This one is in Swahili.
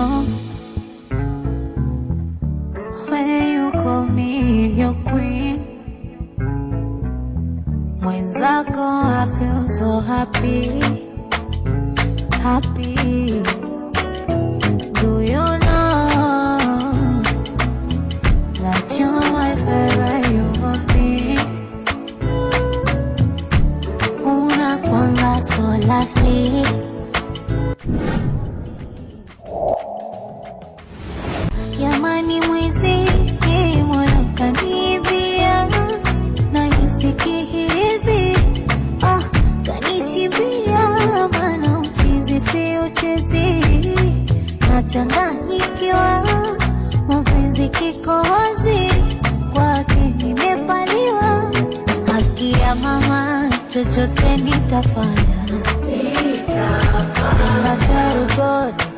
know when you call me your queen. Mwenzako, I feel so happy, happy. Do you know that you're my favorite human being? Unakuanga so lovely. Jamani mwizi, moyo kanibia, nahisi kihizi, kanichimbia, maana uchizi si uchezi, nachanganyikiwa, mapenzi kikohozi, kwake nimepaliwa, haki ya mama, chochote nitafanya, and I swear to God